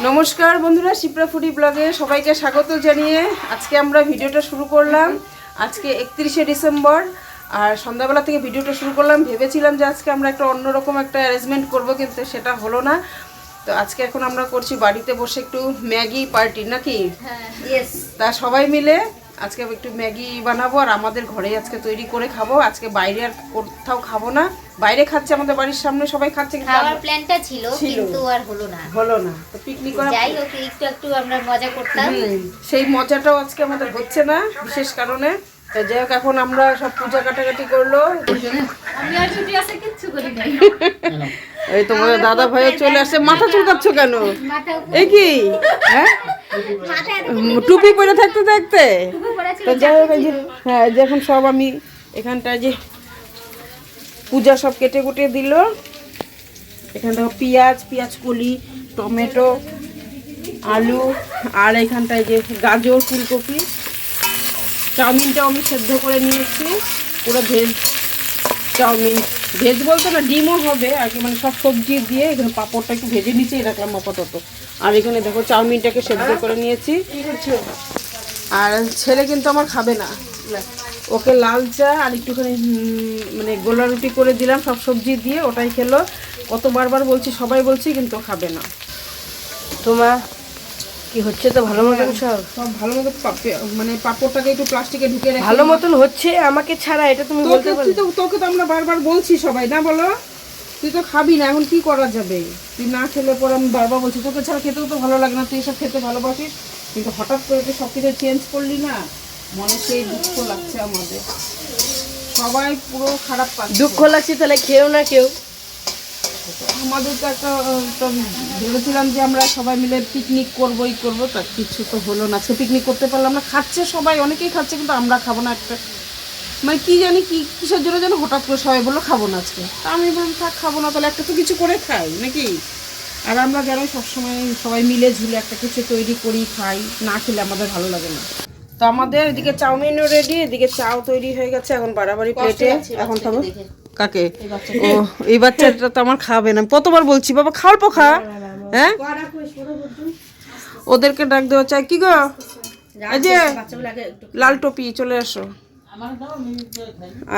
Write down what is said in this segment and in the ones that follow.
নমস্কার বন্ধুরা, শিপ্রা ফুডি ব্লগে সবাইকে স্বাগত জানিয়ে আজকে আমরা ভিডিওটা শুরু করলাম। আজকে 31শে ডিসেম্বর আর সন্ধ্যাবেলা থেকে ভিডিওটা শুরু করলাম। ভেবেছিলাম যে আজকে আমরা একটা অন্যরকম একটা অ্যারেঞ্জমেন্ট করব, কিন্তু সেটা হলো না। তো আজকে এখন আমরা করছি বাড়িতে বসে একটু ম্যাগি পার্টি, নাকি? তা সবাই মিলে আজকে একটু ম্যাগি বানাবো আর আমাদের ঘরে আজকে তৈরি করে খাবো। আজকে বাইরে আর কোথাও খাবো না। বাইরে খাচ্ছে, আমাদের বাড়ির সামনে সবাই খাচ্ছে, খাওয়ার প্ল্যানটা ছিল কিন্তু আর হলো না। তো পিকনিক করা, যাই হোক একটু আমরা মজা করতাম, সেই মজাটাও আজকে আমাদের হচ্ছে না বিশেষ কারণে। তো যাই হোক, এখন আমরা সব পূজা কাটাকাটি করলো। আমি আর ছুটি আছে কিচ্ছু করি নাই। এই তোমাদের দাদা ভাইও চলে আসছে। মাথা চুলকাচ্ছ কেন? এই কি হ্যাঁ, টুপি পরে থাকতে থাকতে। তো যাই হোক, হ্যাঁ যখন সব আমি এখানটায় যে পূজা সব কেটে কুটে দিল। এখান থেকে পেঁয়াজ কলি, টমেটো, আলু আর এখানটায় যে গাজর, ফুলকপি, চাউমিনটাও আমি সেদ্ধ করে নিয়েছি। পুরো ভেজ চাউমিন, ভেজ বলতে না ডিমও হবে আর কি, মানে সব সবজি দিয়ে। এখানে পাঁপড়টা একটু ভেজে নিচেই রাখলাম আপাতত। আর এখানে দেখো চাউমিনটাকে সেদ্ধ করে নিয়েছি। আর ছেলে কিন্তু আমার খাবে না, ওকে লাল চা আর একটুখানি মানে গোলা রুটি করে দিলাম সব সবজি দিয়ে, ওটাই খেলো। কত বারবার বলছি, সবাই বলছি, কিন্তু খাবে না। তোমার কি হচ্ছে? তো ভালো মতন সব ভালো মতো মানে পাঁপড়টাকে একটু প্লাস্টিকে ঢুকে রেখে ভালো মতন হচ্ছে, আমাকে ছাড়া। এটা তুমি বলতে পারো? তোকে তো আমরা বারবার বলছি সবাই, না বলো? তুই তো খাবি না, এখন কি করা যাবে? তুই না খেলে পরে আমি বারবার বলছি, তোকে ছাড়া খেতেও তো ভালো লাগে না, তুই এসব খেতে ভালোবাসিস, কিন্তু হঠাৎ করে তুই সব কিছু চেঞ্জ করলি না, মনে সেই দুঃখ লাগছে আমাদের। সবাই পুরো খারাপ পাচ্ছে। দুঃখ লাগছে, তাহলে খেও না কেউ। আমাদের তো একটা ভেবেছিলাম যে আমরা সবাই মিলে পিকনিক করবোই করবো, তার কিছু তো হলো না। আজকে পিকনিক করতে পারলাম না। খাচ্ছে সবাই, অনেকেই খাচ্ছে, কিন্তু আমরা খাবো না। একটা মানে কি জানি কিসের জন্য যেন হঠাৎ করে সবাই বললো খাবো না আজকে। তা আমি বললাম থাক, খাবো না, তাহলে একটা তো কিছু করে খাই নাকি। আর আমরা যেন সবসময় সবাই মিলে ঝুলে একটা কিছু তৈরি করি খাই, না খেলে আমাদের ভালো লাগে না। তো আমাদের এদিকে চাউমিনও রেডি, এদিকে চাও তৈরি হয়ে গেছে। এখন বাড়াবাড়ি প্লেটে। এখন খাবো কাকে? ও এই বাচ্চাটা তো আমার খাবে না। কতবার বলছি বাবা খা, অল্প খা। হ্যাঁ, ওদেরকে ডাক দেওয়া চাই। কি গো, এই যে লাল টপি চলে আসো।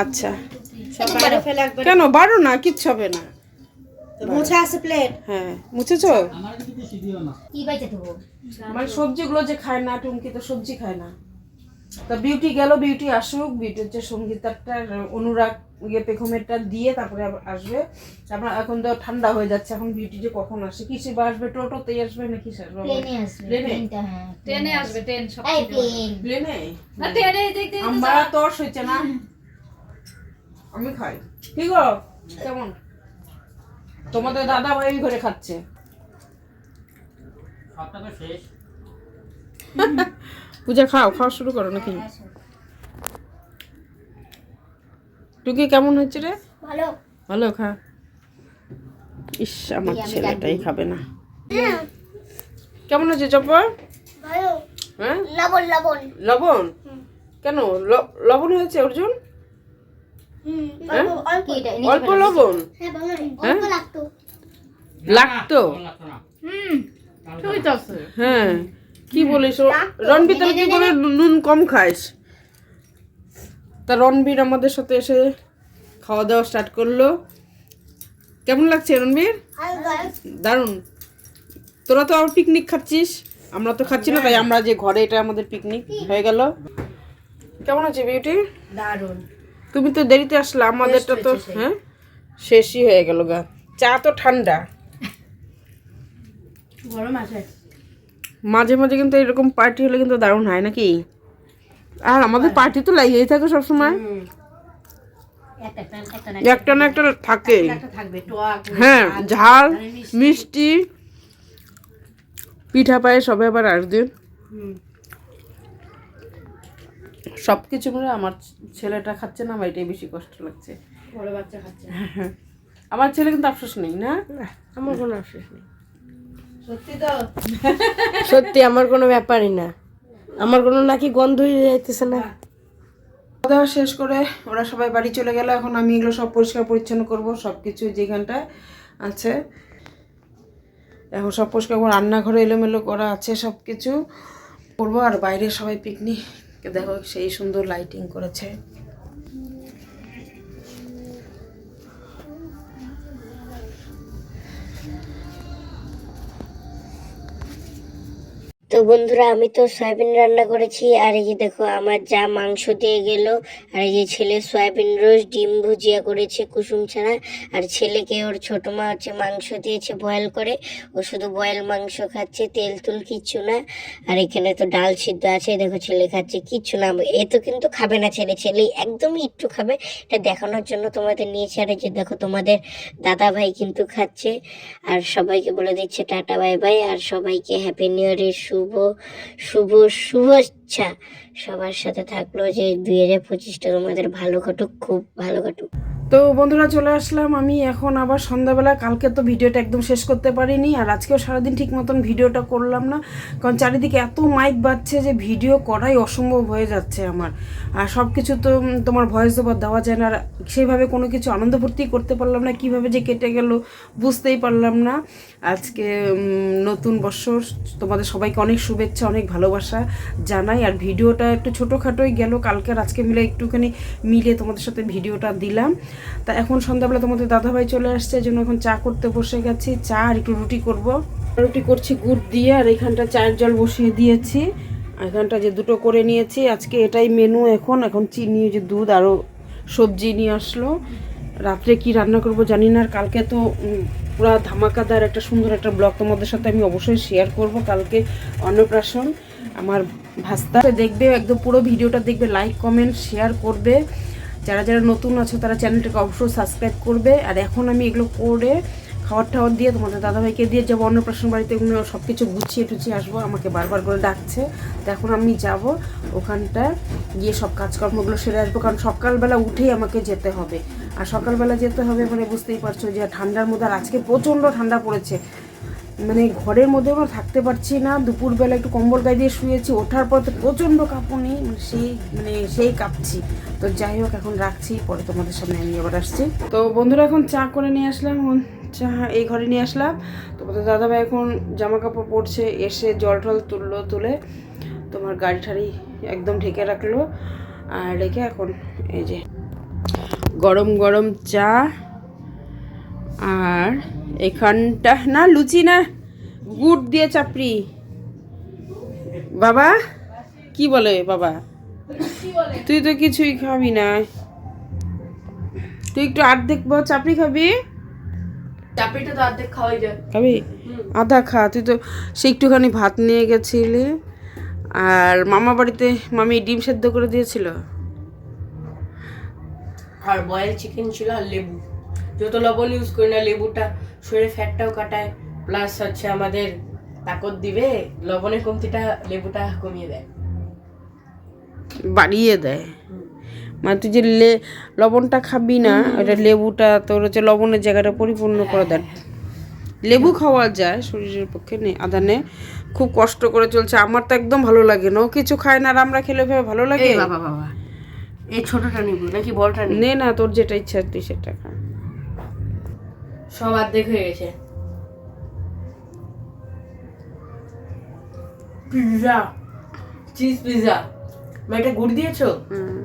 আচ্ছা, কেন বারো না, কিচ্ছু হবে না। মুছা আছে প্লেট? হ্যাঁ মুছেছো? কি বাইতে দেবো? মানে সবজিগুলো যে খায় না, টুমকি তো সবজি খায় না। তা বিউটি গেল, বিউটি আসুক। বিউটি হচ্ছে সঙ্গীতারটা অনুরাগ পেখমেরটা দিয়ে তারপরে আসবে। তারপর এখন তো ঠান্ডা হয়ে যাচ্ছে, এখন বিউটি যে কখন আসে, কিসে বা আসবে? টোটোতেই আসবে নাকি? ট্রেনে আসবে। ট্রেনে আসবে, ট্রেন সব প্লেনে। না ট্রেনে দেখতে আমরা তোর হচ্ছে না, আমি খাই। ঠিক গো, কেমন? তোমাদের দাদা ভাই ঘরে খাচ্ছে। পূজা খাও, খাওয়া শুরু করো নাকি? টুকি কেমন হচ্ছে রে? ভালো ভালো, খা। ইস, আমার ছেলেটাই খাবে না। কেমন হচ্ছে চপা? হ্যাঁ, লবণ কেন? লবণ হয়েছে অর্জুন? অল্প লবণ লাগতো। হ্যাঁ, কি বলিস? রণবীর তাহলে কি বলে নুন কম খাইস? তা রণবীর আমাদের সাথে এসে খাওয়া দাওয়া স্টার্ট করলো। কেমন লাগছে রণবীর? দারুণ। তোরা তো আর পিকনিক খাচ্ছিস, আমরা তো খাচ্ছি না, তাই আমরা যে ঘরে, এটা আমাদের পিকনিক হয়ে গেল। কেমন আছে বিউটি? দারুণ। তুমি তো দেরিতে আসলে, আমাদেরটা তো হ্যাঁ শেষই হয়ে গেল গা। চা তো ঠান্ডা। গরম আছে। মাঝে মাঝে কিন্তু এরকম পার্টি হলে কিন্তু দারুণ হয় নাকি। আর আমাদের পার্টি তো লাগিয়েই থাকে সবসময়, একটা না একটা থাকে। হ্যাঁ, ঝাল মিষ্টি পিঠা পায়ে সবে আবার আসবে। সব কিছু মিলে আমার ছেলেটা খাচ্ছে না, আমার এটাই বেশি কষ্ট লাগছে। বড় বাচ্চা খাচ্ছে। আমার ছেলে কিন্তু আফসোস নেই না, আমার কোনো আফসোস নেই। সত্যি তো, সত্যি আমার কোনো ব্যাপারই না। আমার কোনো নাকি গন্ধই যাইতেছে না। খাওয়া দাওয়া শেষ করে ওরা সবাই বাড়ি চলে গেল। এখন আমি এগুলো সব পরিষ্কার পরিচ্ছন্ন করব, সব কিছু যেখানটায় আছে। এখন সব পরিষ্কার করে রান্নাঘরে এলোমেলো করা আছে, সব কিছু করবো। আর বাইরে সবাই পিকনিক দেখো সেই সুন্দর লাইটিং করেছে। তো বন্ধুরা, আমি তো সয়াবিন রান্না করেছি, আর এই যে দেখো আমার যা মাংস দিয়ে গেল, আর এই যে ছেলে সয়াবিন রোস্ট ডিম ভুজিয়া করেছে কুসুম ছাড়া, আর ছেলেকে ওর ছোট মা হচ্ছে মাংস দিয়েছে বয়েল করে, ও শুধু বয়েল মাংস খাচ্ছে, তেল তুল কিচ্ছু না। আর এখানে তো ডাল সিদ্ধ আছে, দেখো ছেলে খাচ্ছে, কিচ্ছু না। এ তো কিন্তু খাবে না ছেলে একদমই একটু খাবে, এটা দেখানোর জন্য তোমাদের নিয়েছে। আর এই যে দেখো তোমাদের দাদা ভাই কিন্তু খাচ্ছে, আর সবাইকে বলে দিচ্ছে টাটা বাই বাই, আর সবাইকে হ্যাপি নিউ ইয়ারের শুভেচ্ছা সবার সাথে থাকলো, যে 2025টা তোমাদের ভালো কাটুক, খুব ভালো কাটুক। তো বন্ধুরা চলে আসলাম আমি এখন আবার সন্ধ্যাবেলা। কালকে তো ভিডিওটা একদম শেষ করতে পারিনি, আর আজকেও সারাদিন ঠিক মতন ভিডিওটা করলাম না, কারণ চারিদিকে এত মাইক বাজছে যে ভিডিও করাই অসম্ভব হয়ে যাচ্ছে আমার। আর সব কিছু তো তোমার ভয়েস ওভার দেওয়া যায় না, আর সেইভাবে কোনো কিছু আনন্দ ফুর্তি করতে পারলাম না, কিভাবে যে কেটে গেল বুঝতেই পারলাম না। আজকে নতুন বছর, তোমাদের সবাইকে অনেক শুভেচ্ছা, অনেক ভালোবাসা জানাই। আর ভিডিওটা একটু ছোটোখাটোই গেল, কালকে আর আজকে মিলে একটুখানি মিলিয়ে তোমাদের সাথে ভিডিওটা দিলাম। তা এখন সন্ধ্যাবেলা তোমাদের দাদাভাই চলে আসছে, এই জন্য এখন চা করতে বসে গেছি। চা আর একটু রুটি করব, রুটি করছি গুড় দিয়ে, আর এখানটা চায়ের জল বসিয়ে দিয়েছি, এখানটা যে দুটো করে নিয়েছি। আজকে এটাই মেনু। এখন চিনি, যে দুধ, আরও সবজি নিয়ে আসলো। রাত্রে কি রান্না করব জানি না। আর কালকে তো পুরো ধামাকাদার একটা সুন্দর একটা ব্লগ তোমাদের সাথে আমি অবশ্যই শেয়ার করব। কালকে অন্নপ্রাশন আমার ভাস্তা, দেখবে একদম পুরো ভিডিওটা দেখবে, লাইক কমেন্ট শেয়ার করবে। যারা যারা নতুন আছো তারা চ্যানেলটাকে অবশ্যই সাবস্ক্রাইব করবে। আর এখন আমি এগুলো করে খাওয়ার টাওয়ার দিয়ে তোমাদের দাদাভাইকে দিয়ে যাবো অন্নপ্রাশন বাড়িতে, এগুলো সব কিছু গুছিয়ে টুছিয়ে আসবো। আমাকে বারবার করে ডাকছে, তো এখন আমি যাব ওখানটা গিয়ে সব কাজকর্মগুলো সেরে আসবো, কারণ সকালবেলা উঠেই আমাকে যেতে হবে। আর সকালবেলা যেতে হবে মানে বুঝতেই পারছো যে ঠান্ডার মধ্যে, আর আজকে প্রচণ্ড ঠান্ডা পড়েছে, মানে ঘরের মধ্যে আমরা থাকতে পারছি না। দুপুরবেলা একটু কম্বল গায়ে দিয়ে শুয়েছি, ওঠার পর তো প্রচণ্ড কাঁপুনি, সেই কাঁপছি। তো যাই হোক, এখন রাখছি, পরে তোমাদের সামনে আমি আবার আসছি। তো বন্ধুরা এখন চা করে নিয়ে আসলাম, চা এই ঘরে নিয়ে আসলাম। তোমাদের দাদাভাই এখন জামা কাপড় পরছে, এসে জল টল তুলে তোমার গাড়ি ঠাড়ি একদম ঢেকে রাখলো, আর রেখে এখন এই যে গরম গরম চা। আর এখানটা না লুচি না, গুড় দিয়ে চাপড়ি। বাবা কি বলে বাবা, তুই তো কিছুই খাবি না, তুই একটু অর্ধেক চাপড়ি খাবি, চাপড়িটা তো অর্ধেক খাওয়াই যায়, খাবি আধা খা। তুই তো সে একটুখানি ভাত নিয়ে গেছিলি, আর মামা বাড়িতে মামি ডিম সেদ্ধ করে দিয়েছিল, আর বয়েল চিকেন ছিল, আর লেবু। যত লবণ ইউজ করি না, লেবুটা শরীরে ফ্যাটটাও কাটায়, প্লাস হচ্ছে আমাদের তাকত দিবে, লবণের কমতিটা লেবুটা কমিয়ে দেয়, বাড়িয়ে দেয়। মানে তুই যে লবণটা খাবি না, ওটা লেবুটা তোর হচ্ছে লবণের জায়গাটা পরিপূর্ণ করে দেয়। লেবু খাওয়া যায়, শরীরের পক্ষে নেই আদা নে, খুব কষ্ট করে চলছে। আমার তো একদম ভালো লাগে না, ও কিছু খায় না, আর আমরা খেলে ভেবে ভালো লাগে। বাবা বাবা, এই ছোটটা নিব নাকি বড়টা নিব? নে না, তোর যেটা ইচ্ছা তুই সেটা খা। সব অর্ধেক হয়ে গেছে। পিৎজা, চিজ পিৎজা, এটা গুড় দিয়েছো?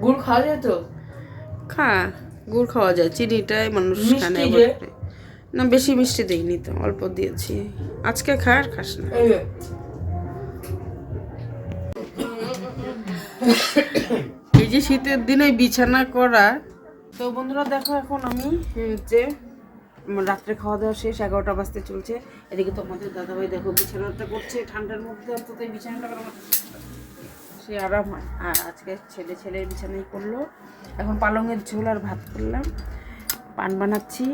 গুড় খাওয়া যায় তো? খা, গুড় খাওয়া যায়, চিনিটাই মানুষ খায় না। না বেশি মিষ্টি দিইনি তো, অল্প দিয়েছি। আজকে খা, আর খাস না। এই যে শীতের দিনে বিছানা করা। তো বন্ধুরা দেখো, এখন আমি যে রাত্রে খাওয়া দাওয়া শেষ, 11টা বাজতে চলছে। এদিকে তোমাদের দাদাভাই দেখো বিছানাটা করছে, ঠান্ডার মধ্যে অন্তত এই বিছানাটা করার সে আরাম হয়। আর আজকে ছেলের বিছানাই করলো। এখন পালংয়ের ঝোল আর ভাত করলাম, পান বানাচ্ছি,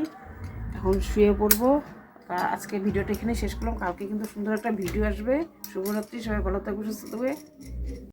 এখন শুয়ে পড়বো। আজকে ভিডিওটা এখানে শেষ করলাম, কালকে কিন্তু সুন্দর একটা ভিডিও আসবে। শুভরাত্রি, সবাই ভালো থাকবে, সুস্থ থাকবে।